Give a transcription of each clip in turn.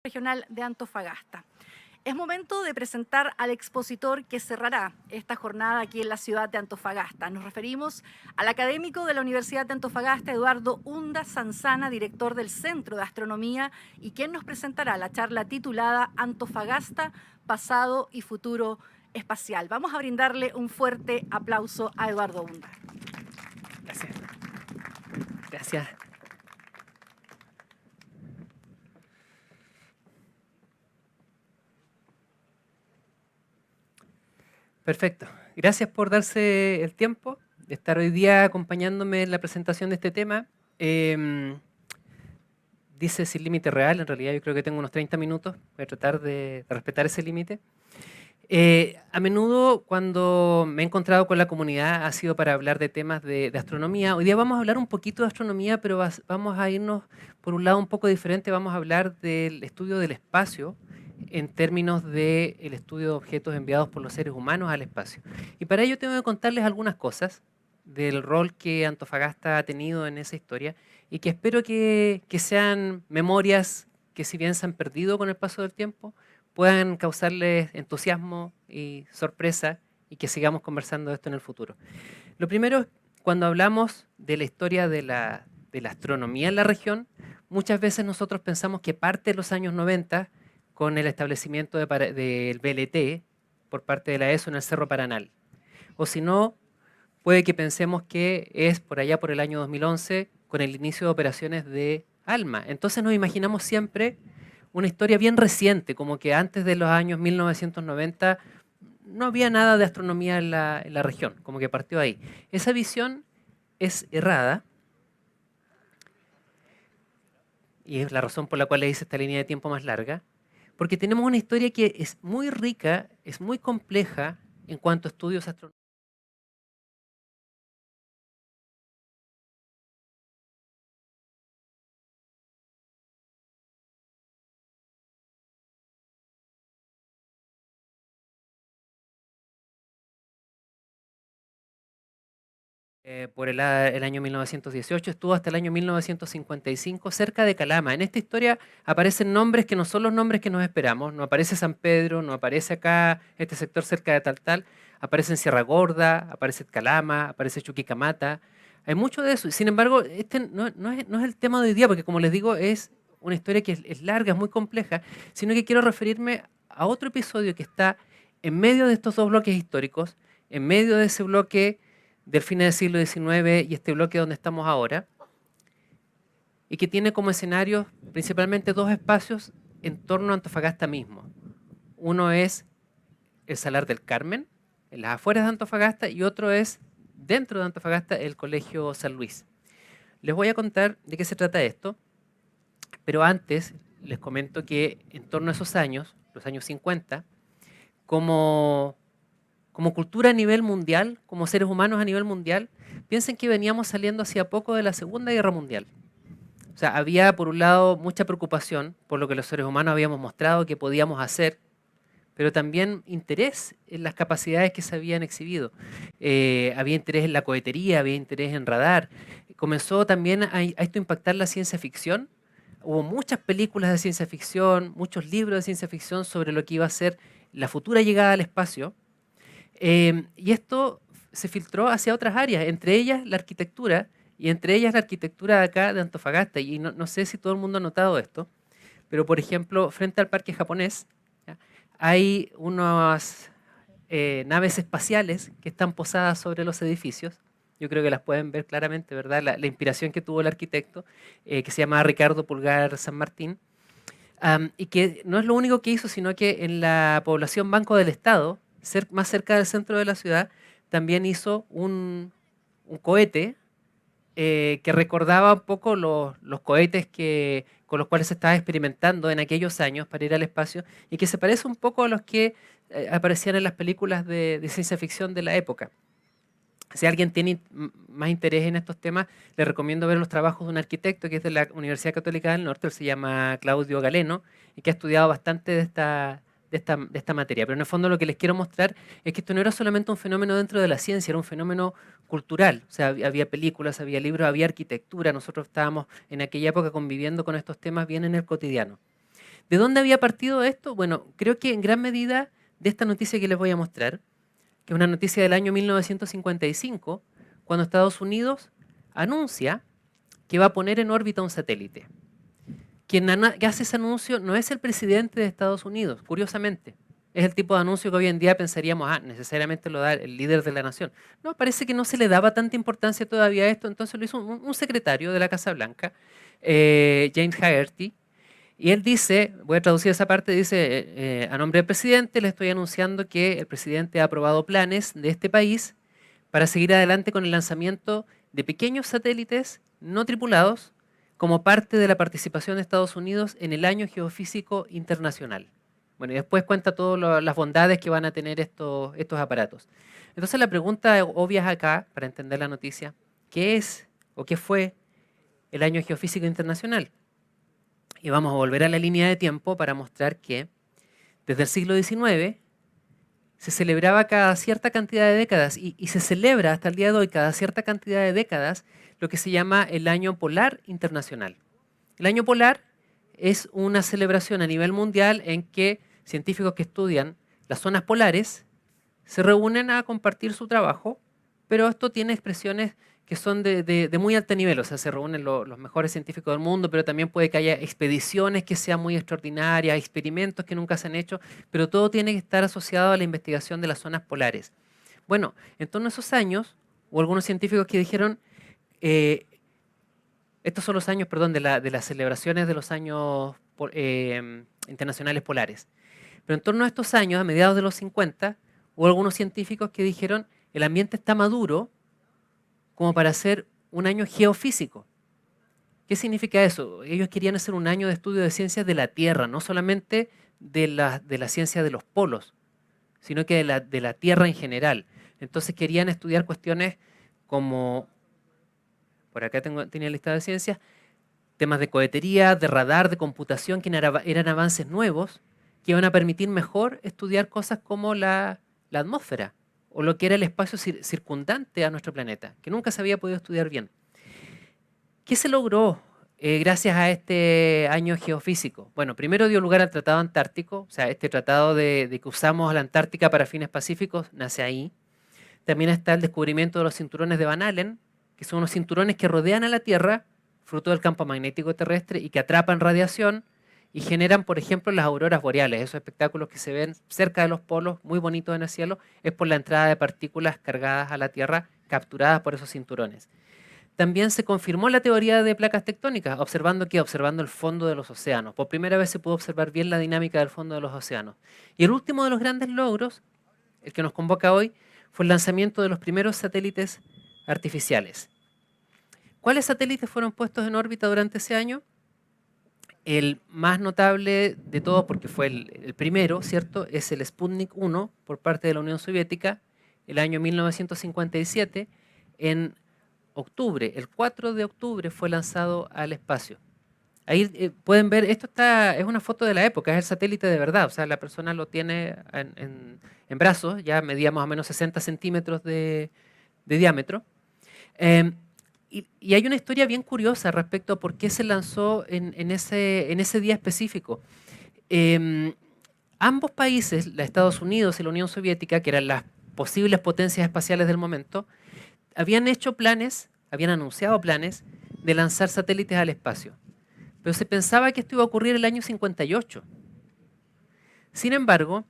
Regional de Antofagasta. Es momento de presentar al expositor que cerrará esta jornada aquí en la ciudad de Antofagasta. Nos referimos al académico de la Universidad de Antofagasta, Eduardo Unda Sanzana, director del Centro de Astronomía, y quien nos presentará la charla titulada Antofagasta, pasado y futuro espacial. Vamos a brindarle un fuerte aplauso a Eduardo Unda. Gracias. Gracias. Perfecto. Gracias por darse el tiempo de estar hoy día acompañándome en la presentación de este tema. Dice sin límite real, en realidad yo creo que tengo unos 30 minutos. Voy a tratar de respetar ese límite. A menudo cuando me he encontrado con la comunidad ha sido para hablar de temas de astronomía. Hoy día vamos a hablar un poquito de astronomía, pero vamos a irnos por un lado un poco diferente. Vamos a hablar del estudio del espacio en términos del estudio de objetos enviados por los seres humanos al espacio. Y para ello tengo que contarles algunas cosas del rol que Antofagasta ha tenido en esa historia y que espero que sean memorias que, si bien se han perdido con el paso del tiempo, puedan causarles entusiasmo y sorpresa y que sigamos conversando de esto en el futuro. Lo primero, cuando hablamos de la historia de la astronomía en la región, muchas veces nosotros pensamos que parte de los años 90 con el establecimiento del VLT por parte de la ESO en el Cerro Paranal. O si no, puede que pensemos que es por allá por el año 2011 con el inicio de operaciones de ALMA. Entonces nos imaginamos siempre una historia bien reciente, como que antes de los años 1990 no había nada de astronomía en la región, como que partió ahí. Esa visión es errada y es la razón por la cual le hice esta línea de tiempo más larga, porque tenemos una historia que es muy rica, es muy compleja en cuanto a estudios astronómicos. Por el año 1918, estuvo hasta el año 1955 cerca de Calama. En esta historia aparecen nombres que no son los nombres que nos esperamos. No aparece San Pedro, no aparece acá, este sector cerca de tal. Aparece en Sierra Gorda, aparece Calama, aparece Chuquicamata. Hay mucho de eso. Sin embargo, este no es el tema de hoy día, porque como les digo, es una historia que es larga, es muy compleja, sino que quiero referirme a otro episodio que está en medio de estos dos bloques históricos, en medio de ese bloque del fin del siglo XIX y este bloque donde estamos ahora, y que tiene como escenarios principalmente dos espacios en torno a Antofagasta mismo. Uno es el Salar del Carmen, en las afueras de Antofagasta, y otro es dentro de Antofagasta, el Colegio San Luis. Les voy a contar de qué se trata esto, pero antes les comento que en torno a esos años, los años 50, como cultura a nivel mundial, como seres humanos a nivel mundial, piensen que veníamos saliendo hacia poco de la Segunda Guerra Mundial. O sea, había por un lado mucha preocupación por lo que los seres humanos habíamos mostrado que podíamos hacer, pero también interés en las capacidades que se habían exhibido. Había interés en la cohetería, había interés en radar. Comenzó también a esto impactar la ciencia ficción. Hubo muchas películas de ciencia ficción, muchos libros de ciencia ficción sobre lo que iba a ser la futura llegada al espacio. Y esto se filtró hacia otras áreas, entre ellas la arquitectura, y entre ellas la arquitectura de acá de Antofagasta. Y no sé si todo el mundo ha notado esto, pero por ejemplo, frente al parque japonés, ¿ya?, hay unas naves espaciales que están posadas sobre los edificios. Yo creo que las pueden ver claramente, ¿verdad? La inspiración que tuvo el arquitecto, que se llama Ricardo Pulgar San Martín. Y que no es lo único que hizo, sino que en la población Banco del Estado, más cerca del centro de la ciudad, también hizo un cohete que recordaba un poco los cohetes con los cuales se estaba experimentando en aquellos años para ir al espacio y que se parece un poco a los que aparecían en las películas de ciencia ficción de la época. Si alguien tiene más interés en estos temas, le recomiendo ver los trabajos de un arquitecto que es de la Universidad Católica del Norte, él se llama Claudio Galeno, y que ha estudiado bastante de esta materia. Pero en el fondo lo que les quiero mostrar es que esto no era solamente un fenómeno dentro de la ciencia, era un fenómeno cultural. O sea, había películas, había libros, había arquitectura. Nosotros estábamos en aquella época conviviendo con estos temas bien en el cotidiano. ¿De dónde había partido esto? Bueno, creo que en gran medida de esta noticia que les voy a mostrar, que es una noticia del año 1955, cuando Estados Unidos anuncia que va a poner en órbita un satélite. Que hace ese anuncio no es el presidente de Estados Unidos, curiosamente. Es el tipo de anuncio que hoy en día pensaríamos, necesariamente lo da el líder de la nación. No, parece que no se le daba tanta importancia todavía a esto, entonces lo hizo un secretario de la Casa Blanca, James Haggerty, y él dice, voy a traducir esa parte, dice, a nombre del presidente le estoy anunciando que el presidente ha aprobado planes de este país para seguir adelante con el lanzamiento de pequeños satélites no tripulados como parte de la participación de Estados Unidos en el Año Geofísico Internacional. Bueno, y después cuenta todas las bondades que van a tener estos aparatos. Entonces la pregunta obvia es acá, para entender la noticia, ¿qué es o qué fue el Año Geofísico Internacional? Y vamos a volver a la línea de tiempo para mostrar que desde el siglo XIX se celebraba cada cierta cantidad de décadas y se celebra hasta el día de hoy cada cierta cantidad de décadas lo que se llama el Año Polar Internacional. El Año Polar es una celebración a nivel mundial en que científicos que estudian las zonas polares se reúnen a compartir su trabajo, pero esto tiene expresiones que son de muy alto nivel, o sea, se reúnen los mejores científicos del mundo, pero también puede que haya expediciones que sean muy extraordinarias, experimentos que nunca se han hecho, pero todo tiene que estar asociado a la investigación de las zonas polares. Bueno, en torno a esos años, hubo algunos científicos que dijeron, estos son los años, perdón, de las celebraciones de los años internacionales polares, pero en torno a estos años, a mediados de los 50, hubo algunos científicos que dijeron, el ambiente está maduro como para hacer un año geofísico. ¿Qué significa eso? Ellos querían hacer un año de estudio de ciencias de la Tierra, no solamente de la ciencia de los polos, sino que de la Tierra en general. Entonces querían estudiar cuestiones como, por acá tenía lista de ciencias, temas de cohetería, de radar, de computación, que eran avances nuevos que iban a permitir mejor estudiar cosas como la atmósfera o lo que era el espacio circundante a nuestro planeta, que nunca se había podido estudiar bien. ¿Qué se logró gracias a este año geofísico? Bueno, primero dio lugar al Tratado Antártico, o sea, este tratado de que usamos a la Antártica para fines pacíficos nace ahí. También está el descubrimiento de los cinturones de Van Allen, que son unos cinturones que rodean a la Tierra, fruto del campo magnético terrestre, y que atrapan radiación y generan, por ejemplo, las auroras boreales. Esos espectáculos que se ven cerca de los polos, muy bonitos en el cielo, es por la entrada de partículas cargadas a la Tierra, capturadas por esos cinturones. También se confirmó la teoría de placas tectónicas, observando el fondo de los océanos. Por primera vez se pudo observar bien la dinámica del fondo de los océanos. Y el último de los grandes logros, el que nos convoca hoy, fue el lanzamiento de los primeros satélites artificiales. ¿Cuáles satélites fueron puestos en órbita durante ese año? El más notable de todos, porque fue el primero, ¿cierto? Es el Sputnik 1 por parte de la Unión Soviética, el año 1957, en octubre, el 4 de octubre fue lanzado al espacio. Ahí pueden ver, es una foto de la época, es el satélite de verdad, o sea, la persona lo tiene en brazos, ya medía más o menos 60 centímetros de diámetro. Y hay una historia bien curiosa respecto a por qué se lanzó en ese día específico. Ambos países, los Estados Unidos y la Unión Soviética, que eran las posibles potencias espaciales del momento, habían anunciado planes de lanzar satélites al espacio. Pero se pensaba que esto iba a ocurrir el año 58. Sin embargo,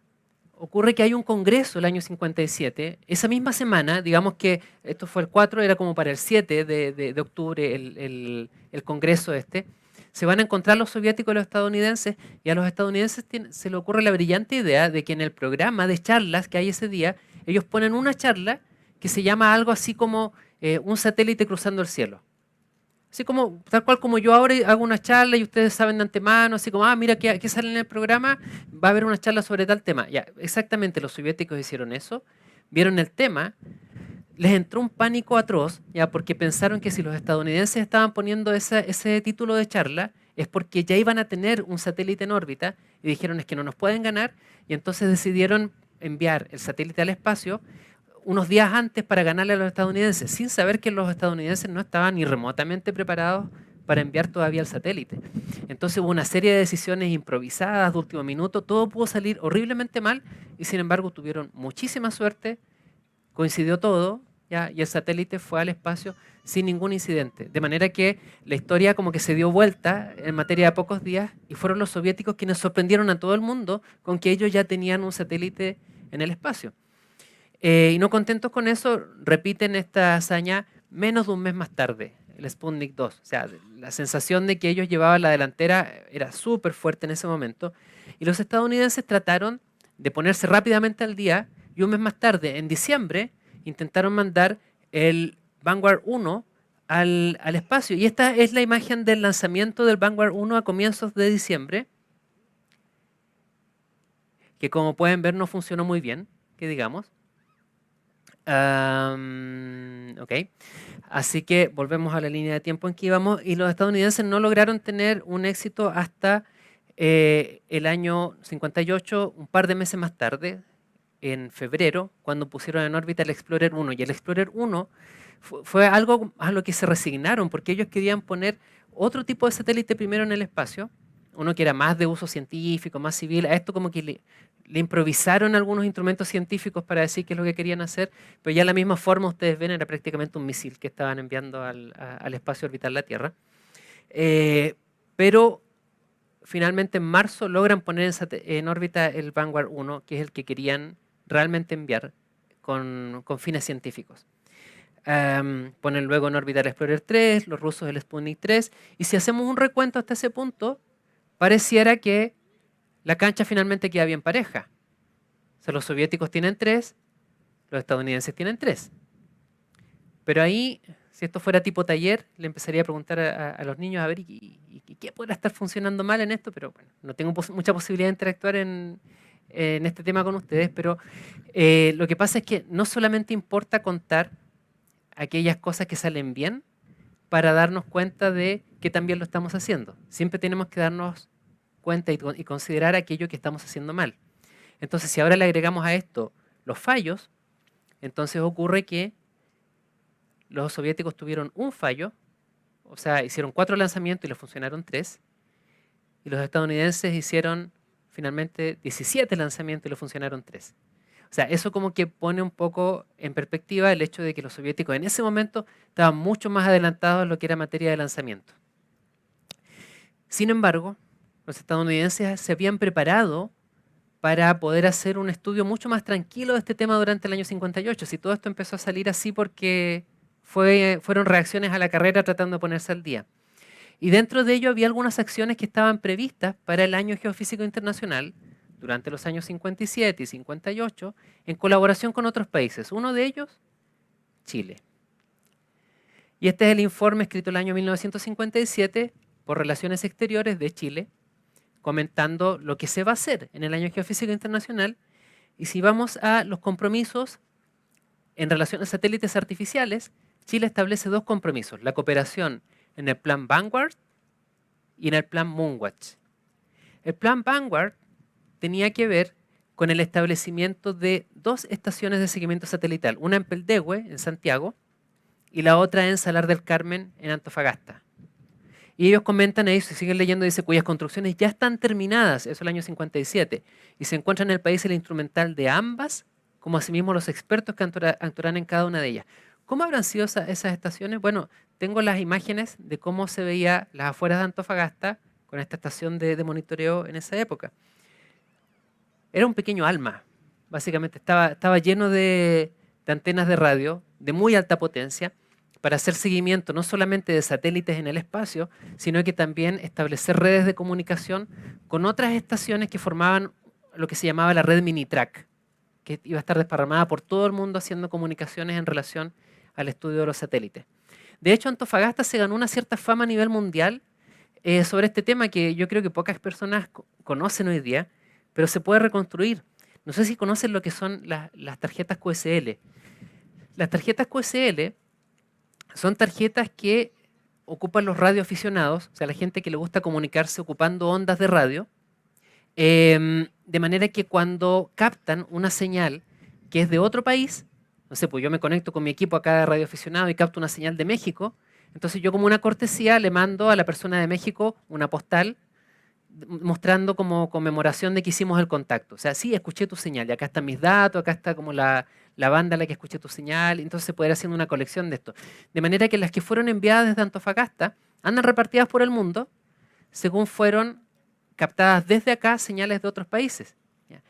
ocurre que hay un congreso el año 57. Esa misma semana, digamos que esto fue el 4, era como para el 7 de octubre el congreso este, se van a encontrar los soviéticos y los estadounidenses, y a los estadounidenses se le ocurre la brillante idea de que en el programa de charlas que hay ese día, ellos ponen una charla que se llama algo así como un satélite cruzando el cielo. Así como, tal cual como yo ahora hago una charla y ustedes saben de antemano, así como, mira qué sale en el programa, va a haber una charla sobre tal tema. Ya, exactamente, los soviéticos hicieron eso, vieron el tema, les entró un pánico atroz, ya, porque pensaron que si los estadounidenses estaban poniendo ese título de charla, es porque ya iban a tener un satélite en órbita, y dijeron, es que no nos pueden ganar, y entonces decidieron enviar el satélite al espacio unos días antes para ganarle a los estadounidenses, sin saber que los estadounidenses no estaban ni remotamente preparados para enviar todavía al satélite. Entonces hubo una serie de decisiones improvisadas de último minuto, todo pudo salir horriblemente mal y sin embargo tuvieron muchísima suerte, coincidió todo, ¿ya? Y el satélite fue al espacio sin ningún incidente. De manera que la historia como que se dio vuelta en materia de pocos días y fueron los soviéticos quienes sorprendieron a todo el mundo con que ellos ya tenían un satélite en el espacio. Y no contentos con eso, repiten esta hazaña menos de un mes más tarde, el Sputnik 2. O sea, la sensación de que ellos llevaban la delantera era súper fuerte en ese momento. Y los estadounidenses trataron de ponerse rápidamente al día y un mes más tarde, en diciembre, intentaron mandar el Vanguard 1 al espacio. Y esta es la imagen del lanzamiento del Vanguard 1 a comienzos de diciembre, que como pueden ver no funcionó muy bien, que digamos. Ok, así que volvemos a la línea de tiempo en que íbamos y los estadounidenses no lograron tener un éxito hasta el año 58, un par de meses más tarde, en febrero, cuando pusieron en órbita el Explorer 1. Y el Explorer 1 fue algo a lo que se resignaron, porque ellos querían poner otro tipo de satélite primero en el espacio, uno que era más de uso científico, más civil. A esto como que le improvisaron algunos instrumentos científicos para decir qué es lo que querían hacer, pero ya la misma forma, ustedes ven, era prácticamente un misil que estaban enviando al espacio orbital la Tierra. Pero finalmente en marzo logran poner en órbita el Vanguard 1, que es el que querían realmente enviar con fines científicos. Ponen luego en órbita el Explorer 3, los rusos el Sputnik 3, y si hacemos un recuento hasta ese punto, pareciera que la cancha finalmente queda bien pareja. O sea, los soviéticos tienen 3, los estadounidenses tienen 3. Pero ahí, si esto fuera tipo taller, le empezaría a preguntar a los niños a ver ¿y qué podrá estar funcionando mal en esto, pero bueno, no tengo mucha posibilidad de interactuar en este tema con ustedes, pero lo que pasa es que no solamente importa contar aquellas cosas que salen bien para darnos cuenta de que también lo estamos haciendo. Siempre tenemos que darnos cuenta y considerar aquello que estamos haciendo mal. Entonces, si ahora le agregamos a esto los fallos, entonces ocurre que los soviéticos tuvieron un fallo, o sea, hicieron 4 lanzamientos y les funcionaron 3, y los estadounidenses hicieron finalmente 17 lanzamientos y les funcionaron 3. O sea, eso como que pone un poco en perspectiva el hecho de que los soviéticos en ese momento estaban mucho más adelantados en lo que era materia de lanzamiento. Sin embargo, los estadounidenses se habían preparado para poder hacer un estudio mucho más tranquilo de este tema durante el año 58. Si todo esto empezó a salir así porque fueron reacciones a la carrera tratando de ponerse al día. Y dentro de ello había algunas acciones que estaban previstas para el Año Geofísico Internacional durante los años 57 y 58 en colaboración con otros países. Uno de ellos, Chile. Y este es el informe escrito el año 1957 por Relaciones Exteriores de Chile, comentando lo que se va a hacer en el Año Geofísico Internacional. Y si vamos a los compromisos en relación a satélites artificiales, Chile establece 2 compromisos: la cooperación en el Plan Vanguard y en el Plan Moonwatch. El Plan Vanguard tenía que ver con el establecimiento de 2 estaciones de seguimiento satelital, una en Peldehue, en Santiago, y la otra en Salar del Carmen, en Antofagasta. Y ellos comentan ahí, si siguen leyendo, dice, cuyas construcciones ya están terminadas, eso es el año 57, y se encuentra en el país el instrumental de ambas, como asimismo los expertos que actuarán en cada una de ellas. ¿Cómo habrán sido esas estaciones? Bueno, tengo las imágenes de cómo se veía las afueras de Antofagasta con esta estación de monitoreo en esa época. Era un pequeño alma, básicamente. Estaba lleno de antenas de radio de muy alta potencia para hacer seguimiento no solamente de satélites en el espacio, sino que también establecer redes de comunicación con otras estaciones que formaban lo que se llamaba la red Minitrack, que iba a estar desparramada por todo el mundo haciendo comunicaciones en relación al estudio de los satélites. De hecho, Antofagasta se ganó una cierta fama a nivel mundial sobre este tema que yo creo que pocas personas conocen hoy día, pero se puede reconstruir. No sé si conocen lo que son las tarjetas QSL. Las tarjetas QSL son tarjetas que ocupan los radioaficionados, o sea, la gente que le gusta comunicarse ocupando ondas de radio, de manera que cuando captan una señal que es de otro país, no sé, pues yo me conecto con mi equipo acá de radioaficionado y capto una señal de México, Entonces yo como una cortesía le mando a la persona de México una postal mostrando como conmemoración de que hicimos el contacto. O sea, sí, escuché tu señal, y acá están mis datos, acá está como la banda a la que escuché tu señal, entonces se puede ir haciendo una colección de esto. De manera que las que fueron enviadas desde Antofagasta andan repartidas por el mundo según fueron captadas desde acá señales de otros países. ¿Ya?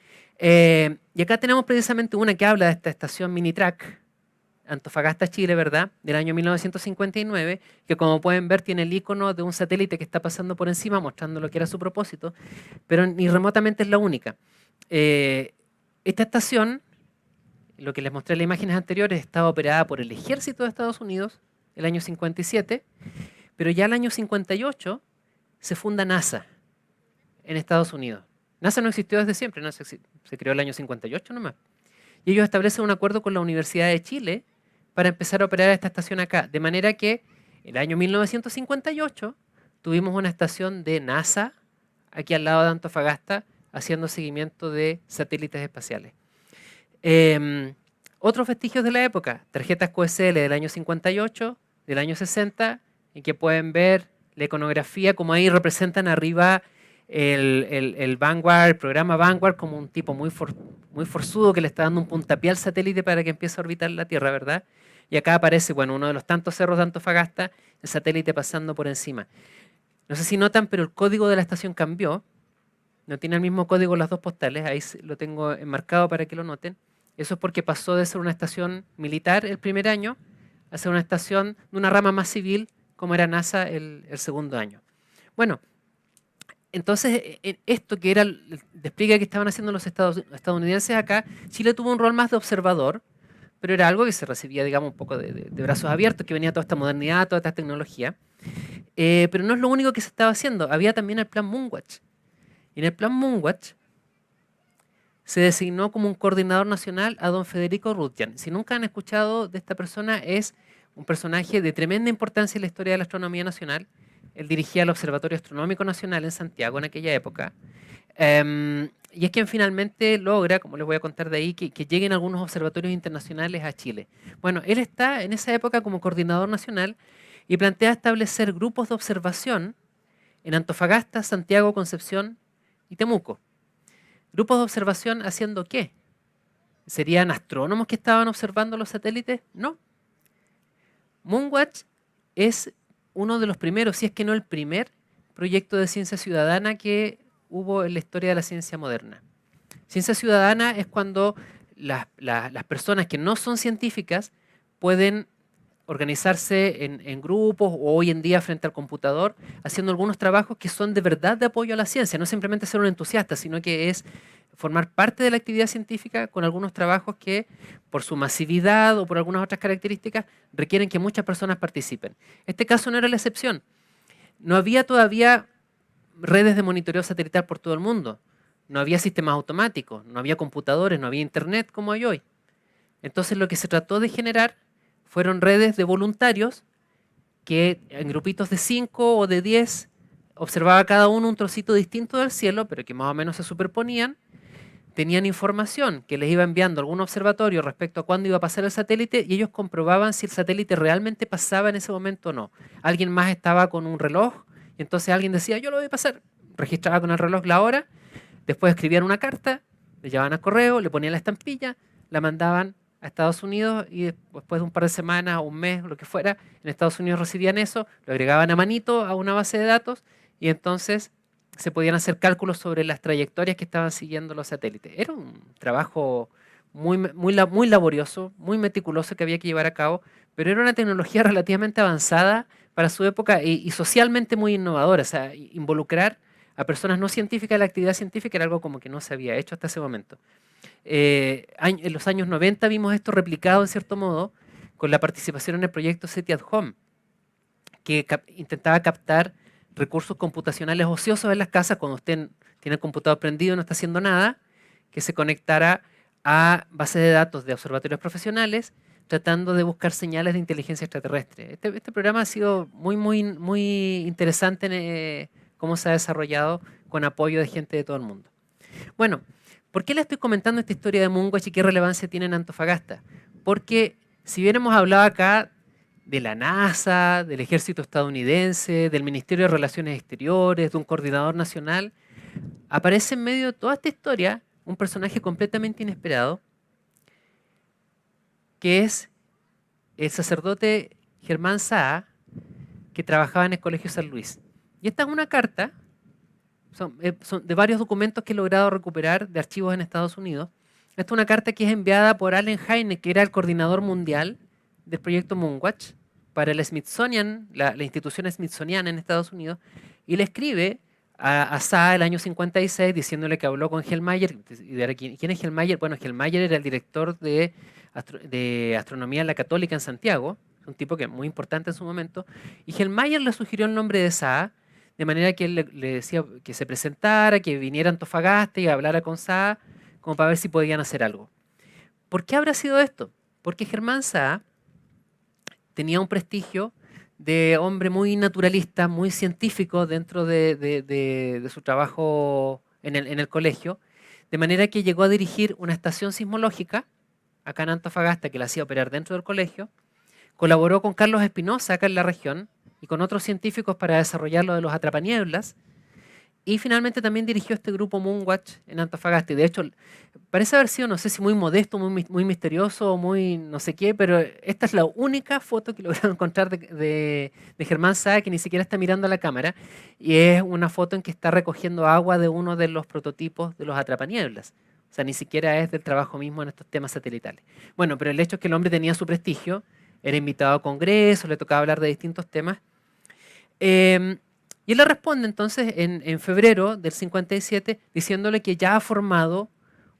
Y acá tenemos precisamente una que habla de esta estación Minitrack, Antofagasta, Chile, ¿verdad? Del año 1959, que como pueden ver tiene el icono de un satélite que está pasando por encima, mostrando lo que era su propósito, pero ni remotamente es la única. Esta estación, lo que les mostré en las imágenes anteriores, estaba operada por el ejército de Estados Unidos el año 57, pero ya el año 58 se funda NASA en Estados Unidos. NASA no existió desde siempre, NASA se creó el año 58 nomás. Y ellos establecen un acuerdo con la Universidad de Chile para empezar a operar esta estación acá. De manera que el año 1958 tuvimos una estación de NASA aquí al lado de Antofagasta haciendo seguimiento de satélites espaciales. Otros vestigios de la época, tarjetas QSL del año 58, del año 60, en que pueden ver la iconografía, como ahí representan arriba el Vanguard, el programa Vanguard, como un tipo muy forzudo que le está dando un puntapié al satélite para que empiece a orbitar la Tierra, ¿verdad? Y acá aparece, bueno, uno de los tantos cerros de Antofagasta, el satélite pasando por encima. No sé si notan, pero el código de la estación cambió. No tiene el mismo código las dos postales, ahí lo tengo enmarcado para que lo noten. Eso es porque pasó de ser una estación militar el primer año a ser una estación de una rama más civil, como era NASA el segundo año. Bueno, entonces esto que era el despliegue que estaban haciendo los estadounidenses acá, Chile tuvo un rol más de observador, pero era algo que se recibía, digamos, un poco de brazos abiertos, que venía toda esta modernidad, toda esta tecnología. Pero no es lo único que se estaba haciendo, había también el plan Moonwatch. Y en el plan Moonwatch se designó como un coordinador nacional a don Federico Rutjan. Si nunca han escuchado de esta persona, es un personaje de tremenda importancia en la historia de la astronomía nacional. Él dirigía el Observatorio Astronómico Nacional en Santiago en aquella época. Y es quien finalmente logra, como les voy a contar de ahí, que lleguen algunos observatorios internacionales a Chile. Bueno, él está en esa época como coordinador nacional y plantea establecer grupos de observación en Antofagasta, Santiago, Concepción y Temuco. ¿Grupos de observación haciendo qué? ¿Serían astrónomos que estaban observando los satélites? No. Moonwatch es uno de los primeros, si es que no el primer, proyecto de ciencia ciudadana que hubo en la historia de la ciencia moderna. Ciencia ciudadana es cuando las personas que no son científicas pueden organizarse en grupos o hoy en día frente al computador haciendo algunos trabajos que son de verdad de apoyo a la ciencia, no simplemente ser un entusiasta, sino que es formar parte de la actividad científica con algunos trabajos que por su masividad o por algunas otras características requieren que muchas personas participen. Este caso no era la excepción. No había todavía redes de monitoreo satelital por todo el mundo, no había sistemas automáticos, no había computadores, no había internet como hay hoy. Entonces lo que se trató de generar fueron redes de voluntarios que en grupitos de 5 o de 10 observaba cada uno un trocito distinto del cielo, pero que más o menos se superponían, tenían información que les iba enviando algún observatorio respecto a cuándo iba a pasar el satélite y ellos comprobaban si el satélite realmente pasaba en ese momento o no. Alguien más estaba con un reloj y entonces alguien decía, yo lo voy a pasar, registraba con el reloj la hora, después escribían una carta, le llevaban a correo, le ponían la estampilla, la mandaban a Estados Unidos y después de un par de semanas o un mes, lo que fuera, en Estados Unidos recibían eso, lo agregaban a manito a una base de datos y entonces se podían hacer cálculos sobre las trayectorias que estaban siguiendo los satélites. Era un trabajo muy laborioso, muy meticuloso que había que llevar a cabo, pero era una tecnología relativamente avanzada para su época y socialmente muy innovadora. O sea, involucrar a personas no científicas en la actividad científica era algo como que no se había hecho hasta ese momento. En los años 90 vimos esto replicado en cierto modo con la participación en el proyecto SETI at Home, que intentaba captar recursos computacionales ociosos en las casas cuando usted tiene el computador prendido y no está haciendo nada, que se conectara a bases de datos de observatorios profesionales tratando de buscar señales de inteligencia extraterrestre. Este programa ha sido muy interesante en cómo se ha desarrollado con apoyo de gente de todo el mundo. Bueno, ¿por qué le estoy comentando esta historia de Moonwatch y qué relevancia tiene en Antofagasta? Porque si bien hemos hablado acá de la NASA, del ejército estadounidense, del Ministerio de Relaciones Exteriores, de un coordinador nacional. Aparece en medio de toda esta historia un personaje completamente inesperado, que es el sacerdote Germán Saá, que trabajaba en el Colegio San Luis. Y esta es una carta, son de varios documentos que he logrado recuperar de archivos en Estados Unidos. Esta es una carta que es enviada por Allen Hynek, que era el coordinador mundial del proyecto Moonwatch para el Smithsonian, la institución Smithsoniana en Estados Unidos, y le escribe a Saá el año 56 diciéndole que habló con Hellmayer. ¿Quién es Hellmayer? Bueno, Hellmayer era el director de astronomía en la Católica en Santiago, un tipo que es muy importante en su momento, y Hellmayer le sugirió el nombre de Saá, de manera que él le decía que se presentara, que viniera a Antofagasta y hablara con Saá, como para ver si podían hacer algo. ¿Por qué habrá sido esto? Porque Germán Saá tenía un prestigio de hombre muy naturalista, muy científico dentro de su trabajo en el colegio, de manera que llegó a dirigir una estación sismológica acá en Antofagasta que la hacía operar dentro del colegio, colaboró con Carlos Espinosa acá en la región y con otros científicos para desarrollar lo de los atrapanieblas, y finalmente también dirigió este grupo Moonwatch en Antofagasta. Y de hecho, parece haber sido, no sé si muy modesto, muy misterioso, muy no sé qué, pero esta es la única foto que lograron encontrar de Germán Saá, que ni siquiera está mirando a la cámara. Y es una foto en que está recogiendo agua de uno de los prototipos de los atrapanieblas. O sea, ni siquiera es del trabajo mismo en estos temas satelitales. Bueno, pero el hecho es que el hombre tenía su prestigio, era invitado a congresos, le tocaba hablar de distintos temas. Y él le responde entonces en febrero del 57 diciéndole que ya ha formado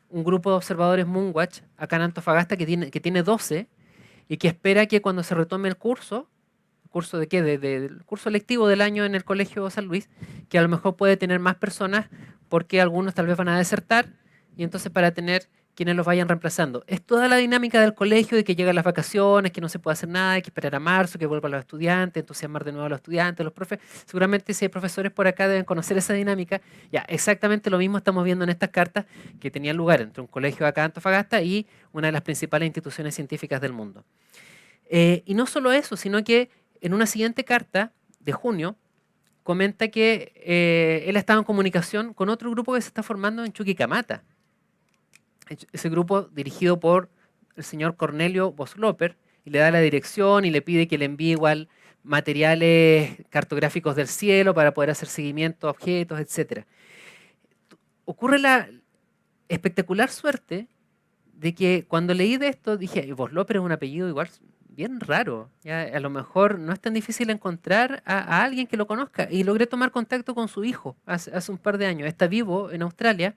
un grupo de observadores Moonwatch acá en Antofagasta que tiene 12 y que espera que cuando se retome el curso de qué? Del curso lectivo del año en el Colegio San Luis, que a lo mejor puede tener más personas porque algunos tal vez van a desertar y entonces para tener quienes los vayan reemplazando. Es toda la dinámica del colegio de que llegan las vacaciones, que no se puede hacer nada, hay que esperar a marzo, que vuelvan los estudiantes, entusiasmar de nuevo a los estudiantes, los profes. Seguramente si hay profesores por acá deben conocer esa dinámica. Ya, exactamente lo mismo estamos viendo en estas cartas que tenían lugar entre un colegio acá en Antofagasta y una de las principales instituciones científicas del mundo. Y no solo eso, sino que en una siguiente carta de junio comenta que él ha estado en comunicación con otro grupo que se está formando en Chuquicamata. Ese grupo dirigido por el señor Cornelio Bosloper, y le da la dirección y le pide que le envíe igual materiales cartográficos del cielo para poder hacer seguimiento a objetos, etc. Ocurre la espectacular suerte de que cuando leí de esto dije, Bosloper es un apellido igual bien raro. Ya, a lo mejor no es tan difícil encontrar a alguien que lo conozca. Y logré tomar contacto con su hijo hace un par de años. Está vivo en Australia.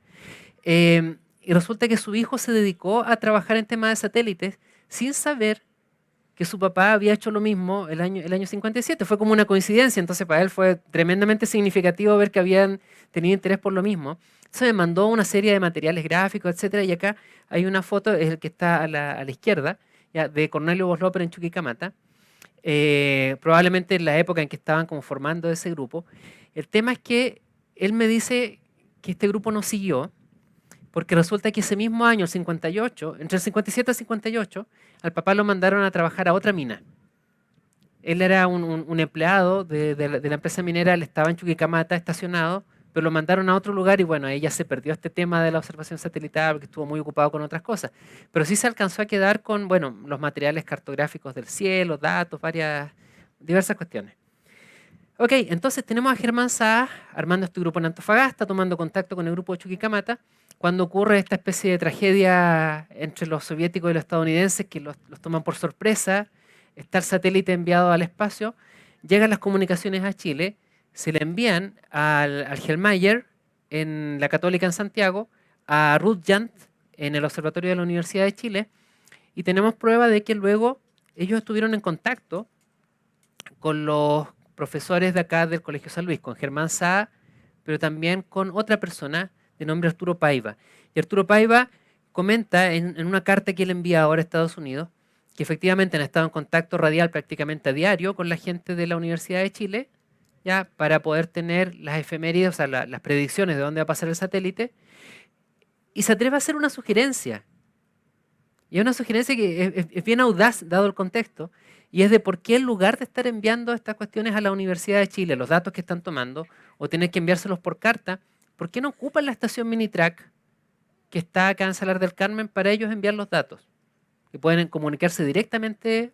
Y resulta que su hijo se dedicó a trabajar en temas de satélites sin saber que su papá había hecho lo mismo el año 57. Fue como una coincidencia, entonces para él fue tremendamente significativo ver que habían tenido interés por lo mismo. Entonces me mandó una serie de materiales gráficos, etcétera, y acá hay una foto, es el que está a la izquierda, ya, de Cornelio Bosloper en Chuquicamata, probablemente en la época en que estaban como formando ese grupo. El tema es que él me dice que este grupo no siguió, porque resulta que ese mismo año, el 58, entre el 57 y el 58, al papá lo mandaron a trabajar a otra mina. Él era un empleado de la empresa minera, él estaba en Chuquicamata estacionado, pero lo mandaron a otro lugar y bueno, ahí ya se perdió este tema de la observación satelital porque estuvo muy ocupado con otras cosas. Pero sí se alcanzó a quedar con, bueno, los materiales cartográficos del cielo, datos, diversas cuestiones. Ok, entonces tenemos a Germán Saá armando este grupo en Antofagasta, tomando contacto con el grupo de Chuquicamata, cuando ocurre esta especie de tragedia entre los soviéticos y los estadounidenses que los toman por sorpresa, está el satélite enviado al espacio, llegan las comunicaciones a Chile, se le envían al Hellmayer en la Católica en Santiago, a Ruth Jant en el Observatorio de la Universidad de Chile, y tenemos prueba de que luego ellos estuvieron en contacto con los profesores de acá del Colegio San Luis, con Germán Saá, pero también con otra persona de nombre Arturo Paiva. Y Arturo Paiva comenta en una carta que él envía ahora a Estados Unidos que efectivamente han estado en contacto radial prácticamente a diario con la gente de la Universidad de Chile, ya para poder tener las efemérides, o sea, las predicciones de dónde va a pasar el satélite, y se atreve a hacer una sugerencia. Y es una sugerencia que es bien audaz, dado el contexto, y es de por qué en lugar de estar enviando estas cuestiones a la Universidad de Chile, los datos que están tomando, o tener que enviárselos por carta, ¿por qué no ocupan la estación Minitrack que está acá en Salar del Carmen para ellos enviar los datos? Que pueden comunicarse directamente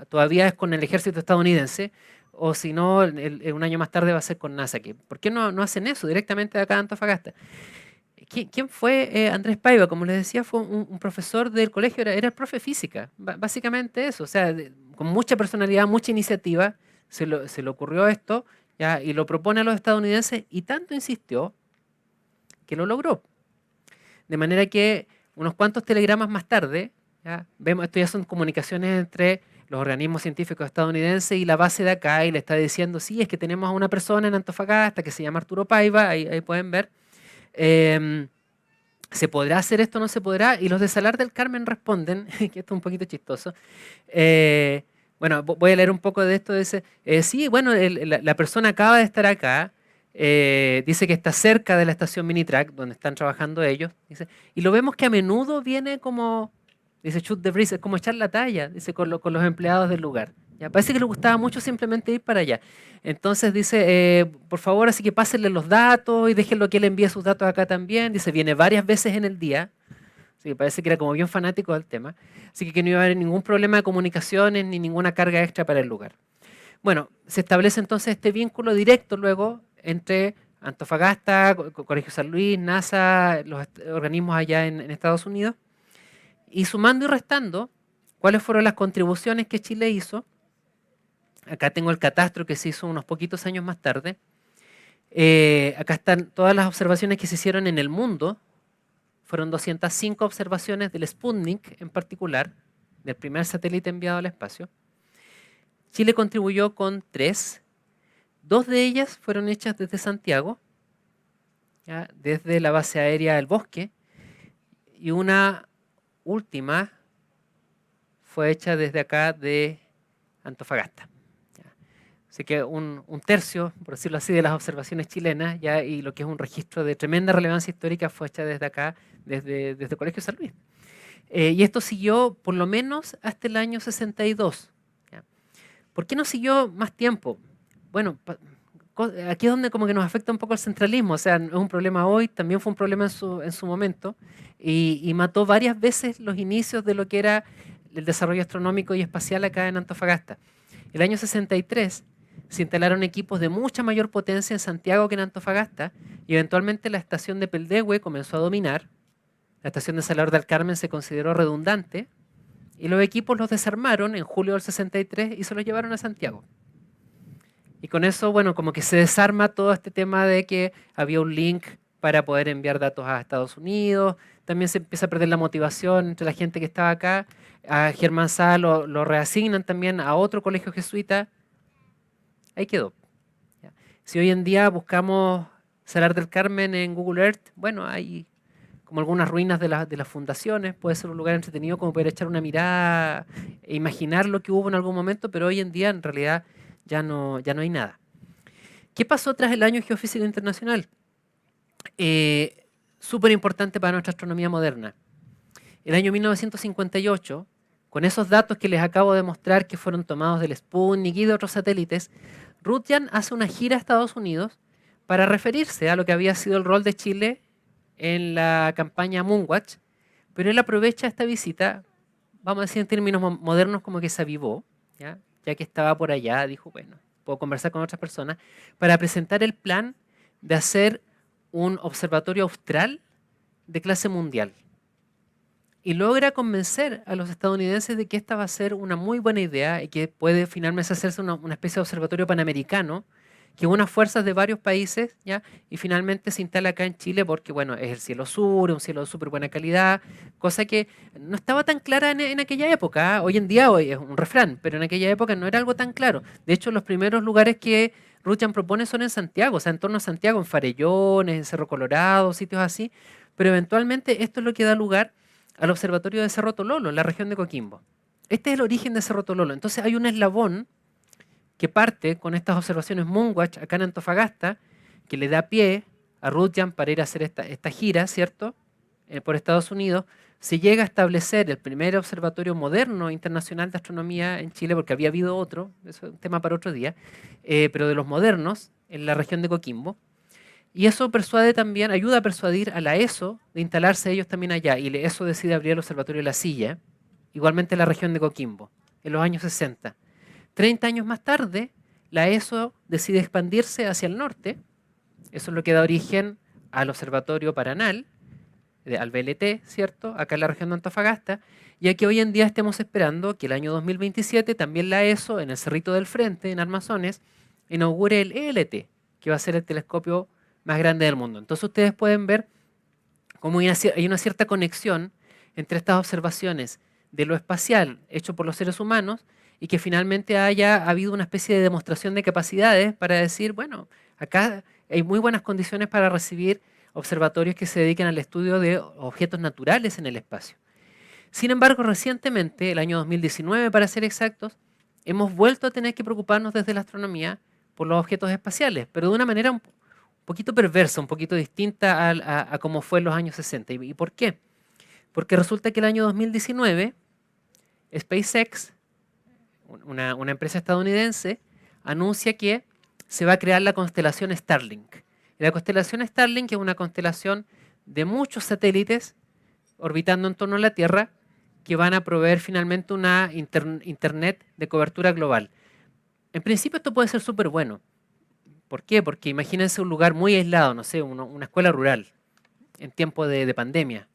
todavía es con el ejército estadounidense, o si no, un año más tarde va a ser con NASA. ¿Por qué no hacen eso directamente de acá de Antofagasta? ¿Quién fue Andrés Paiva? Como les decía, fue un profesor del colegio, era el profe de física, básicamente eso, o sea, con mucha personalidad, mucha iniciativa, se le ocurrió esto, ¿ya? Y lo propone a los estadounidenses y tanto insistió que lo logró. De manera que unos cuantos telegramas más tarde, ¿ya? Vemos, esto ya son comunicaciones entre los organismos científicos estadounidenses y la base de acá, y le está diciendo, sí, es que tenemos a una persona en Antofagasta que se llama Arturo Paiva, ahí pueden ver. ¿Se podrá hacer esto o no se podrá? Y los de Salar del Carmen responden, que esto es un poquito chistoso. Bueno, voy a leer un poco de esto. Dice, sí, bueno, la persona acaba de estar acá. Dice que está cerca de la estación Minitrack, donde están trabajando ellos. Dice, y lo vemos que a menudo viene como, dice, shoot the breeze, es como echar la talla, dice, con los empleados del lugar. Ya, parece que le gustaba mucho simplemente ir para allá. Entonces dice, por favor, así que pásenle los datos y déjenlo que él envíe sus datos acá también. Dice, viene varias veces en el día. Así que parece que era como bien fanático del tema. Así que no iba a haber ningún problema de comunicaciones ni ninguna carga extra para el lugar. Bueno, se establece entonces este vínculo directo luego entre Antofagasta, Colegio San Luis, NASA, los organismos allá en Estados Unidos. Y sumando y restando, ¿cuáles fueron las contribuciones que Chile hizo? Acá tengo el catastro que se hizo unos poquitos años más tarde. Acá están todas las observaciones que se hicieron en el mundo. Fueron 205 observaciones del Sputnik en particular, del primer satélite enviado al espacio. Chile contribuyó con 3. 2 de ellas fueron hechas desde Santiago, ¿ya? Desde la base aérea del Bosque, y una última fue hecha desde acá de Antofagasta. Así que un tercio, por decirlo así, de las observaciones chilenas, ya, y lo que es un registro de tremenda relevancia histórica, fue hecha desde acá, desde Colegio San Luis. Y esto siguió por lo menos hasta el año 62. ¿Ya? ¿Por qué no siguió más tiempo? Bueno, aquí es donde como que nos afecta un poco el centralismo. O sea, no es un problema hoy, también fue un problema en su momento, y mató varias veces los inicios de lo que era el desarrollo astronómico y espacial acá en Antofagasta. El año 63 se instalaron equipos de mucha mayor potencia en Santiago que en Antofagasta, y eventualmente la estación de Peldehue comenzó a dominar. La estación de Salar del Carmen se consideró redundante, y los equipos los desarmaron en julio del 63 y se los llevaron a Santiago. Y con eso, bueno, como que se desarma todo este tema de que había un link para poder enviar datos a Estados Unidos. También se empieza a perder la motivación entre la gente que estaba acá. A Germán Sá lo reasignan también a otro colegio jesuita. Ahí quedó. ¿Ya? Si hoy en día buscamos Salar del Carmen en Google Earth, bueno, hay como algunas ruinas de las fundaciones, puede ser un lugar entretenido como poder echar una mirada e imaginar lo que hubo en algún momento, pero hoy en día en realidad ya no hay nada. ¿Qué pasó tras el Año Geofísico Internacional? Súper importante para nuestra astronomía moderna. El año 1958, con esos datos que les acabo de mostrar que fueron tomados del Sputnik y de otros satélites, Rutjan hace una gira a Estados Unidos para referirse a lo que había sido el rol de Chile en la campaña Moonwatch, pero él aprovecha esta visita, vamos a decir en términos modernos, como que se avivó, ¿ya? Ya que estaba por allá, dijo, bueno, puedo conversar con otras personas, para presentar el plan de hacer un observatorio austral de clase mundial. Y logra convencer a los estadounidenses de que esta va a ser una muy buena idea y que puede finalmente hacerse una especie de observatorio panamericano que une fuerzas de varios países, ¿ya? Y finalmente se instala acá en Chile porque, bueno, es el cielo sur, es un cielo de súper buena calidad, cosa que no estaba tan clara en aquella época. Hoy en día hoy es un refrán, pero en aquella época no era algo tan claro. De hecho, los primeros lugares que Rutjan propone son en Santiago, o sea, en torno a Santiago, en Farellones, en Cerro Colorado, sitios así, pero eventualmente esto es lo que da lugar al observatorio de Cerro Tololo, en la región de Coquimbo. Este es el origen de Cerro Tololo. Entonces hay un eslabón que parte con estas observaciones Moonwatch acá en Antofagasta, que le da pie a Rutjan para ir a hacer esta gira, ¿cierto? Por Estados Unidos, se llega a establecer el primer observatorio moderno internacional de astronomía en Chile, porque había habido otro, eso es un tema para otro día, pero de los modernos, en la región de Coquimbo. Y eso persuade también, ayuda a persuadir a la ESO de instalarse ellos también allá. Y la ESO decide abrir el observatorio de La Silla, igualmente en la región de Coquimbo, en los años 60. 30 años más tarde, la ESO decide expandirse hacia el norte. Eso es lo que da origen al Observatorio Paranal, al BLT, ¿cierto? Acá en la región de Antofagasta. Y aquí hoy en día estemos esperando que el año 2027 también la ESO, en el Cerrito del Frente, en Armazones, inaugure el ELT, que va a ser el telescopio más grande del mundo. Entonces ustedes pueden ver cómo hay una cierta conexión entre estas observaciones de lo espacial hecho por los seres humanos y que finalmente haya habido una especie de demostración de capacidades para decir, bueno, acá hay muy buenas condiciones para recibir observatorios que se dediquen al estudio de objetos naturales en el espacio. Sin embargo, recientemente, el año 2019 para ser exactos, hemos vuelto a tener que preocuparnos desde la astronomía por los objetos espaciales, pero de una manera un poquito perversa, un poquito distinta a cómo fue en los años 60. ¿Y por qué? Porque resulta que el año 2019, SpaceX, una empresa estadounidense, anuncia que se va a crear la constelación Starlink. Y la constelación Starlink es una constelación de muchos satélites orbitando en torno a la Tierra que van a proveer finalmente una internet de cobertura global. En principio esto puede ser súper bueno. ¿Por qué? Porque imagínense un lugar muy aislado, no sé, una escuela rural en tiempo de pandemia,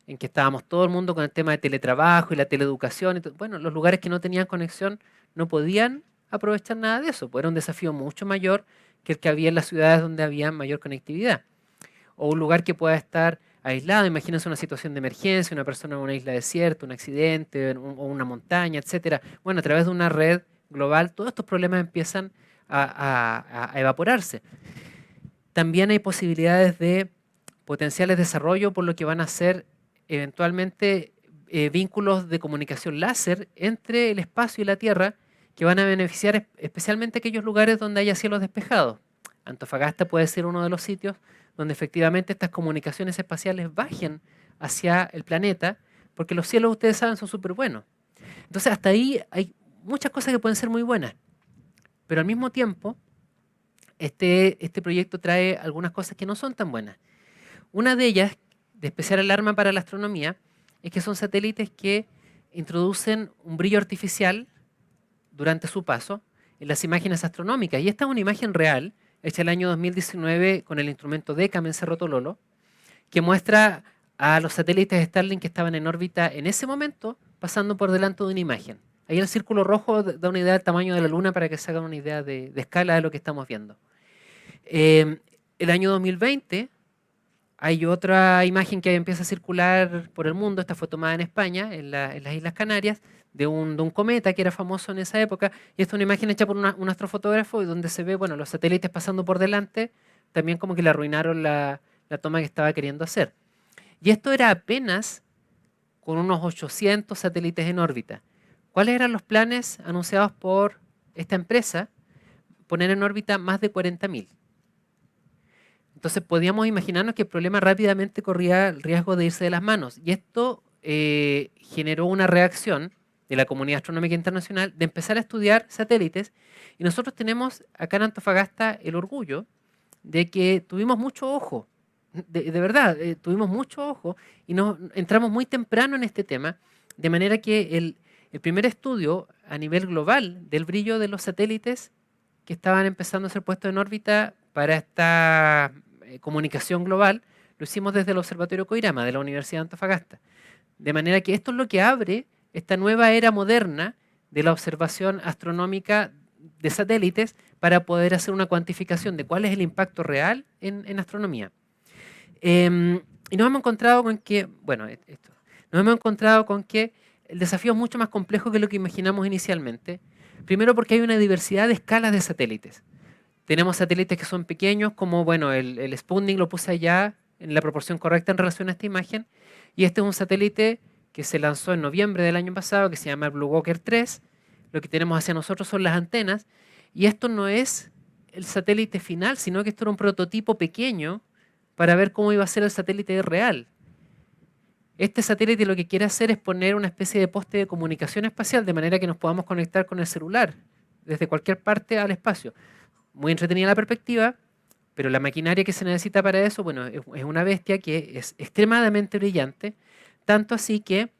en que estábamos todo el mundo con el tema de teletrabajo y la teleeducación. Bueno, los lugares que no tenían conexión no podían aprovechar nada de eso, pues era un desafío mucho mayor que el que había en las ciudades donde había mayor conectividad. O un lugar que pueda estar aislado, imagínense una situación de emergencia, una persona en una isla desierta, un accidente o una montaña, etcétera. Bueno, a través de una red global, todos estos problemas empiezan a evaporarse. También hay posibilidades de potenciales desarrollo por lo que van a ser eventualmente vínculos de comunicación láser entre el espacio y la Tierra que van a beneficiar especialmente aquellos lugares donde haya cielos despejados. Antofagasta puede ser uno de los sitios donde efectivamente estas comunicaciones espaciales bajen hacia el planeta, porque los cielos, ustedes saben, son súper buenos. Entonces, hasta ahí hay muchas cosas que pueden ser muy buenas, pero al mismo tiempo, este proyecto trae algunas cosas que no son tan buenas. Una de ellas, de especial alarma para la astronomía, es que son satélites que introducen un brillo artificial durante su paso en las imágenes astronómicas. Y esta es una imagen real, hecha el año 2019 con el instrumento DECAM en Cerro Tololo, que muestra a los satélites Starlink que estaban en órbita en ese momento pasando por delante de una imagen. Ahí el círculo rojo da una idea del tamaño de la Luna para que se hagan una idea de escala de lo que estamos viendo. El año 2020 hay otra imagen que empieza a circular por el mundo, esta fue tomada en España, en las Islas Canarias, de un cometa que era famoso en esa época, y esta es una imagen hecha por un astrofotógrafo donde se ve, bueno, los satélites pasando por delante, también como que le arruinaron la toma que estaba queriendo hacer. Y esto era apenas con unos 800 satélites en órbita. ¿Cuáles eran los planes anunciados por esta empresa? Poner en órbita más de 40.000. Entonces podíamos imaginarnos que el problema rápidamente corría el riesgo de irse de las manos. Y esto generó una reacción de la comunidad astronómica internacional de empezar a estudiar satélites. Y nosotros tenemos acá en Antofagasta el orgullo de que tuvimos mucho ojo. De verdad, tuvimos mucho ojo y nos entramos muy temprano en este tema, de manera que el primer estudio a nivel global del brillo de los satélites que estaban empezando a ser puestos en órbita para esta comunicación global, lo hicimos desde el Observatorio Coirama de la Universidad de Antofagasta. De manera que esto es lo que abre esta nueva era moderna de la observación astronómica de satélites para poder hacer una cuantificación de cuál es el impacto real en astronomía. Y nos hemos encontrado con que, bueno, nos hemos encontrado con que el desafío es mucho más complejo que lo que imaginamos inicialmente. Primero porque hay una diversidad de escalas de satélites. Tenemos satélites que son pequeños, como bueno, el Sputnik lo puse allá en la proporción correcta en relación a esta imagen. Y este es un satélite que se lanzó en noviembre del año pasado, que se llama Blue Walker 3. Lo que tenemos hacia nosotros son las antenas. Y esto no es el satélite final, sino que esto era un prototipo pequeño para ver cómo iba a ser el satélite real. Este satélite lo que quiere hacer es poner una especie de poste de comunicación espacial de manera que nos podamos conectar con el celular desde cualquier parte al espacio. Muy entretenida la perspectiva, pero la maquinaria que se necesita para eso, bueno, es una bestia que es extremadamente brillante, tanto así que,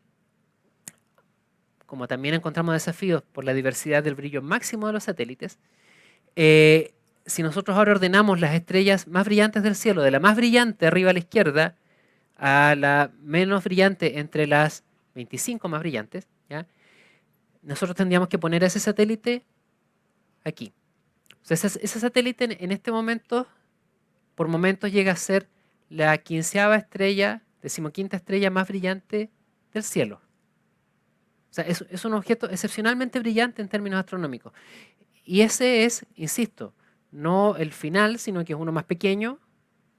como también encontramos desafíos por la diversidad del brillo máximo de los satélites, si nosotros ahora ordenamos las estrellas más brillantes del cielo, de la más brillante arriba a la izquierda a la menos brillante entre las 25 más brillantes, ¿ya? Nosotros tendríamos que poner a ese satélite aquí. O sea, ese satélite en este momento, por momentos llega a ser la 15ª estrella, 15ª estrella más brillante del cielo. O sea, es un objeto excepcionalmente brillante en términos astronómicos. Y ese es, insisto, no el final, sino que es uno más pequeño.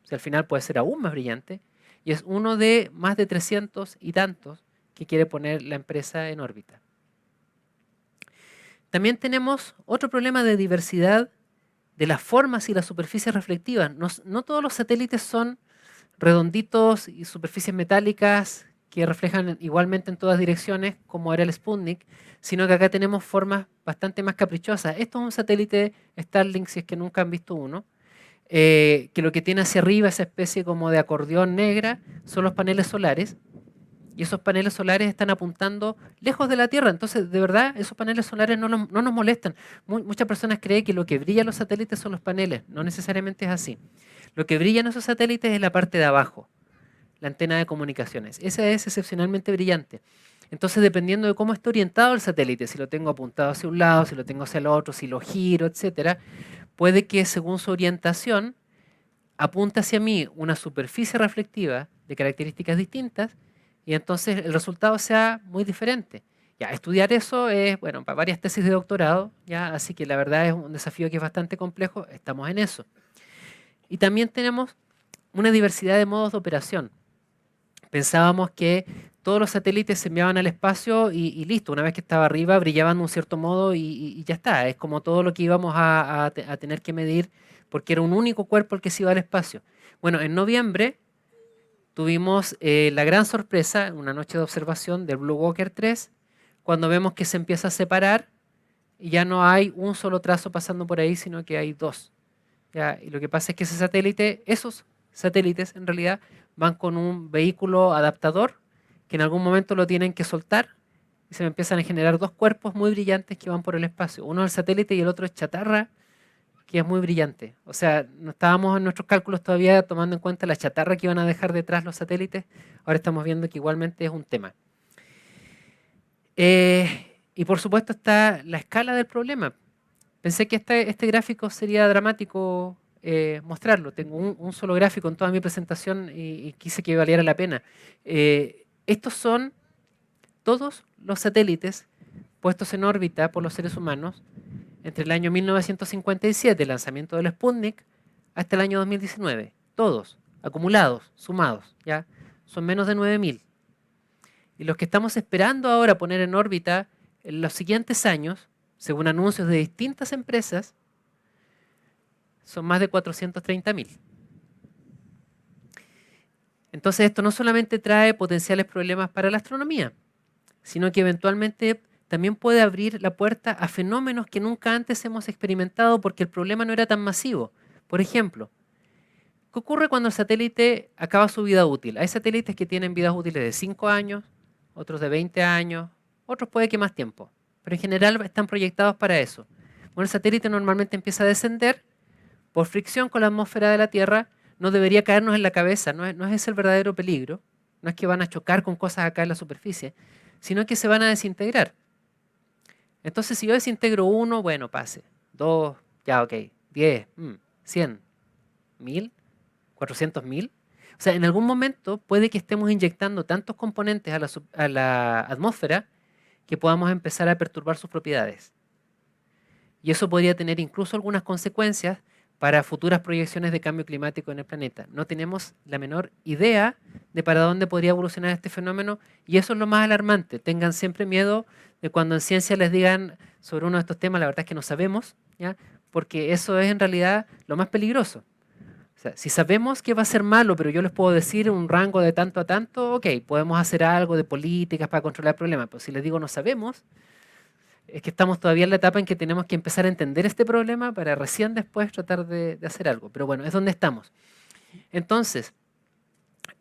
O sea, el final puede ser aún más brillante. Y es uno de más de 300 y tantos que quiere poner la empresa en órbita. También tenemos otro problema de diversidad de las formas y las superficies reflectivas. No todos los satélites son redonditos y superficies metálicas que reflejan igualmente en todas direcciones, como era el Sputnik, sino que acá tenemos formas bastante más caprichosas. Esto es un satélite Starlink, si es que nunca han visto uno, que lo que tiene hacia arriba, esa especie como de acordeón negra, son los paneles solares, y esos paneles solares están apuntando lejos de la Tierra. Entonces, de verdad, esos paneles solares no nos molestan. Muchas personas creen que lo que brilla en los satélites son los paneles. No necesariamente es así. Lo que brilla en esos satélites es la parte de abajo, la antena de comunicaciones. Esa es excepcionalmente brillante. Entonces, dependiendo de cómo esté orientado el satélite, si lo tengo apuntado hacia un lado, si lo tengo hacia el otro, si lo giro, etcétera, puede que según su orientación apunte hacia mí una superficie reflectiva de características distintas y entonces el resultado sea muy diferente. Ya, estudiar eso es, bueno, para varias tesis de doctorado, ya, así que la verdad es un desafío que es bastante complejo, estamos en eso. Y también tenemos una diversidad de modos de operación. Pensábamos que todos los satélites se enviaban al espacio y listo, una vez que estaba arriba brillaban de un cierto modo y ya está, es como todo lo que íbamos a tener que medir porque era un único cuerpo el que se iba al espacio. Bueno, en noviembre tuvimos la gran sorpresa, una noche de observación del Blue Walker 3, cuando vemos que se empieza a separar y ya no hay un solo trazo pasando por ahí, sino que hay dos. ¿Ya? Y lo que pasa es que esos satélites en realidad van con un vehículo adaptador que en algún momento lo tienen que soltar y se me empiezan a generar dos cuerpos muy brillantes que van por el espacio. Uno es el satélite y el otro es chatarra, que es muy brillante. O sea, no estábamos en nuestros cálculos todavía tomando en cuenta la chatarra que iban a dejar detrás los satélites. Ahora estamos viendo que igualmente es un tema. Y por supuesto está la escala del problema. Pensé que este gráfico sería dramático mostrarlo. Tengo un solo gráfico en toda mi presentación y quise que valiera la pena. Estos son todos los satélites puestos en órbita por los seres humanos entre el año 1957, el lanzamiento del Sputnik, hasta el año 2019. Todos, acumulados, sumados, ¿ya? Son menos de 9.000. Y los que estamos esperando ahora poner en órbita en los siguientes años, según anuncios de distintas empresas, son más de 430.000. Entonces esto no solamente trae potenciales problemas para la astronomía, sino que eventualmente también puede abrir la puerta a fenómenos que nunca antes hemos experimentado porque el problema no era tan masivo. Por ejemplo, ¿qué ocurre cuando el satélite acaba su vida útil? Hay satélites que tienen vidas útiles de 5 años, otros de 20 años, otros puede que más tiempo, pero en general están proyectados para eso. Bueno, el satélite normalmente empieza a descender por fricción con la atmósfera de la Tierra, no debería caernos en la cabeza, no es ese el verdadero peligro, no es que van a chocar con cosas acá en la superficie, sino que se van a desintegrar. Entonces, si yo desintegro uno, bueno, pase. Dos, ya, ok. 10, 100, 1000, 400.000. O sea, en algún momento puede que estemos inyectando tantos componentes a la atmósfera que podamos empezar a perturbar sus propiedades. Y eso podría tener incluso algunas consecuencias para futuras proyecciones de cambio climático en el planeta. No tenemos la menor idea de para dónde podría evolucionar este fenómeno y eso es lo más alarmante. Tengan siempre miedo de cuando en ciencia les digan sobre uno de estos temas, la verdad es que no sabemos, ¿ya? Porque eso es en realidad lo más peligroso. sea, si sabemos que va a ser malo, pero yo les puedo decir un rango de tanto a tanto, ok, podemos hacer algo de políticas para controlar el problema. Pero si les digo no sabemos, es que estamos todavía en la etapa en que tenemos que empezar a entender este problema para recién después tratar de hacer algo. Pero bueno, es donde estamos. Entonces,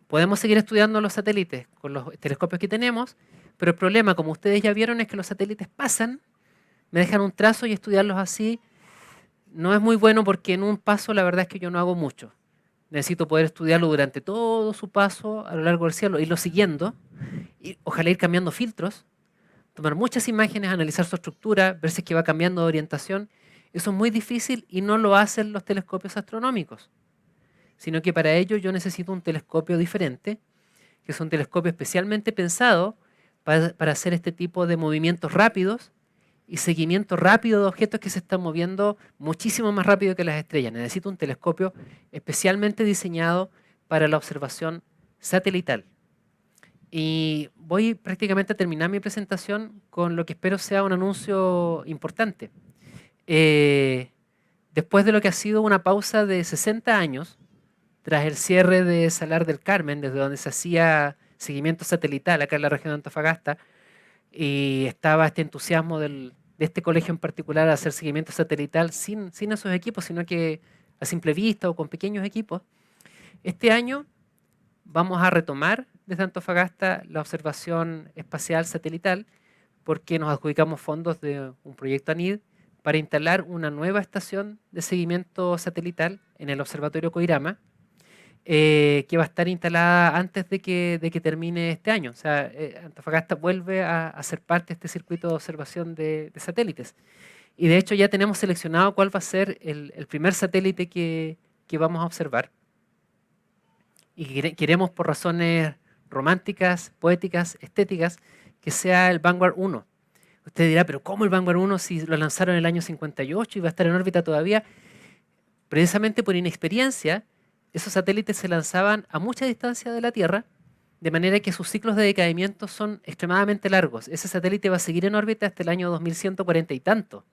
podemos seguir estudiando los satélites con los telescopios que tenemos, pero el problema, como ustedes ya vieron, es que los satélites pasan, me dejan un trazo y estudiarlos así no es muy bueno porque en un paso la verdad es que yo no hago mucho. Necesito poder estudiarlo durante todo su paso a lo largo del cielo, irlo siguiendo, y ojalá ir cambiando filtros, tomar muchas imágenes, analizar su estructura, ver si es que va cambiando de orientación. Eso es muy difícil y no lo hacen los telescopios astronómicos, sino que para ello yo necesito un telescopio diferente, que es un telescopio especialmente pensado para hacer este tipo de movimientos rápidos y seguimiento rápido de objetos que se están moviendo muchísimo más rápido que las estrellas. Necesito un telescopio especialmente diseñado para la observación satelital. Y voy prácticamente a terminar mi presentación con lo que espero sea un anuncio importante. Eh, Después de lo que ha sido una pausa de 60 años, tras el cierre de Salar del Carmen, desde donde se hacía seguimiento satelital acá en la región de Antofagasta, y estaba este entusiasmo de este colegio en particular a hacer seguimiento satelital sin esos equipos, sino que a simple vista o con pequeños equipos. Este año vamos a retomar desde Antofagasta la observación espacial satelital porque nos adjudicamos fondos de un proyecto ANID para instalar una nueva estación de seguimiento satelital en el Observatorio Coirama, que va a estar instalada antes de que termine este año. O sea, Antofagasta vuelve a ser parte de este circuito de observación de satélites. Y de hecho ya tenemos seleccionado cuál va a ser el primer satélite que vamos a observar. Y queremos por razones románticas, poéticas, estéticas, que sea el Vanguard 1. Usted dirá, pero ¿cómo el Vanguard 1 si lo lanzaron en el año 58 y va a estar en órbita todavía? Precisamente por inexperiencia, esos satélites se lanzaban a mucha distancia de la Tierra, de manera que sus ciclos de decaimiento son extremadamente largos. Ese satélite va a seguir en órbita hasta el año 2140 y tanto,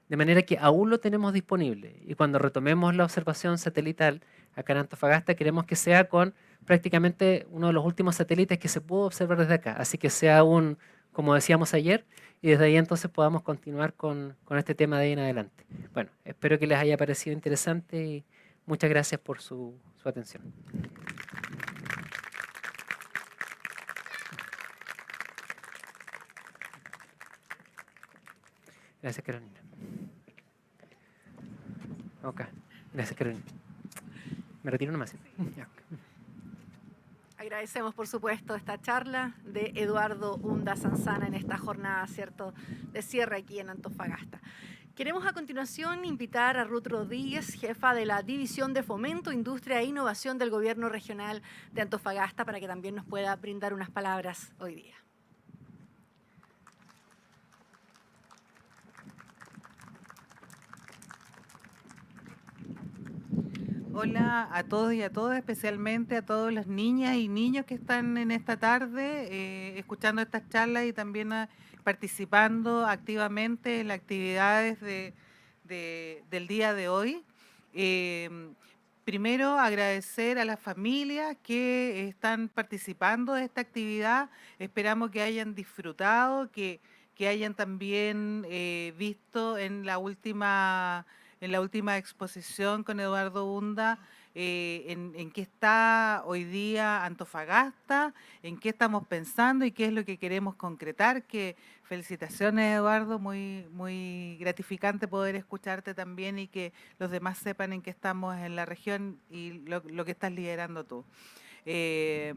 de manera que aún lo tenemos disponible. Y cuando retomemos la observación satelital acá en Antofagasta, queremos que sea con prácticamente uno de los últimos satélites que se pudo observar desde acá. Así que sea un, como decíamos ayer, y desde ahí entonces podamos continuar con este tema de ahí en adelante. Bueno, espero que les haya parecido interesante y muchas gracias por su atención. Gracias, Carolina. Ok, gracias, Carolina. Me retiro nomás. Ya. Agradecemos, por supuesto, esta charla de Eduardo Unda Sanzana en esta jornada, ¿cierto?, de cierre aquí en Antofagasta. Queremos a continuación invitar a Ruth Rodríguez, jefa de la División de Fomento, Industria e Innovación del Gobierno Regional de Antofagasta, para que también nos pueda brindar unas palabras hoy día. Hola a todos y a todas, especialmente a todas las niñas y niños que están en esta tarde escuchando estas charlas y también participando activamente en las actividades del día de hoy. Primero, agradecer a las familias que están participando de esta actividad. Esperamos que hayan disfrutado, que hayan también visto en la última exposición con Eduardo Unda, en qué está hoy día Antofagasta, en qué estamos pensando y qué es lo que queremos concretar. Que felicitaciones, Eduardo, muy, muy gratificante poder escucharte también y que los demás sepan en qué estamos en la región y lo que estás liderando tú. Eh,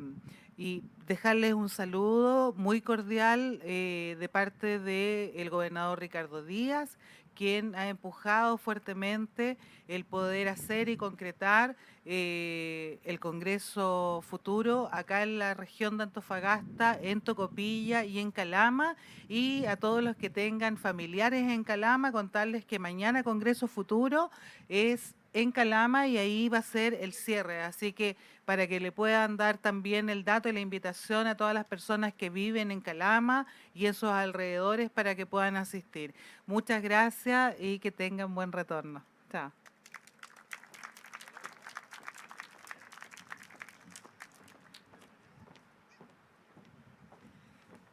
y dejarles un saludo muy cordial de parte del gobernador Ricardo Díaz, quien ha empujado fuertemente el poder hacer y concretar el Congreso Futuro acá en la región de Antofagasta, en Tocopilla y en Calama, y a todos los que tengan familiares en Calama, contarles que mañana Congreso Futuro es en Calama y ahí va a ser el cierre, así que para que le puedan dar también el dato y la invitación a todas las personas que viven en Calama y en sus alrededores para que puedan asistir. Muchas gracias y que tengan buen retorno. Chao.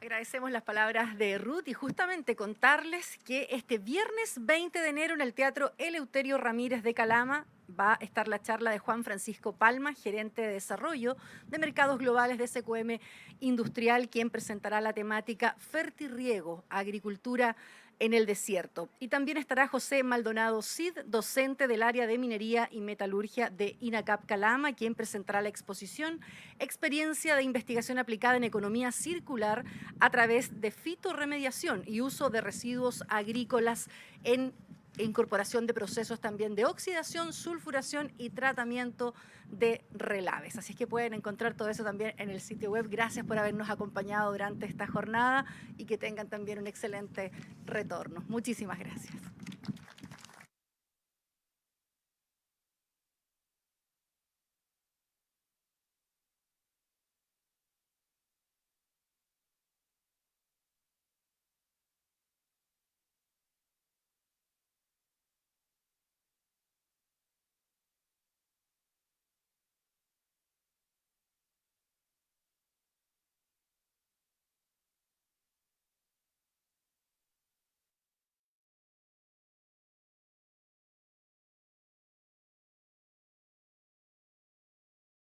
Agradecemos las palabras de Ruth y justamente contarles que este viernes 20 de enero en el Teatro Eleuterio Ramírez de Calama va a estar la charla de Juan Francisco Palma, gerente de desarrollo de mercados globales de SQM Industrial, quien presentará la temática Fertirriego, agricultura en el desierto. Y también estará José Maldonado Cid, docente del área de minería y metalurgia de INACAP Calama, quien presentará la exposición Experiencia de investigación aplicada en economía circular a través de fitorremediación y uso de residuos agrícolas en incorporación de procesos también de oxidación, sulfuración y tratamiento de relaves. Así es que pueden encontrar todo eso también en el sitio web. Gracias por habernos acompañado durante esta jornada y que tengan también un excelente retorno. Muchísimas gracias.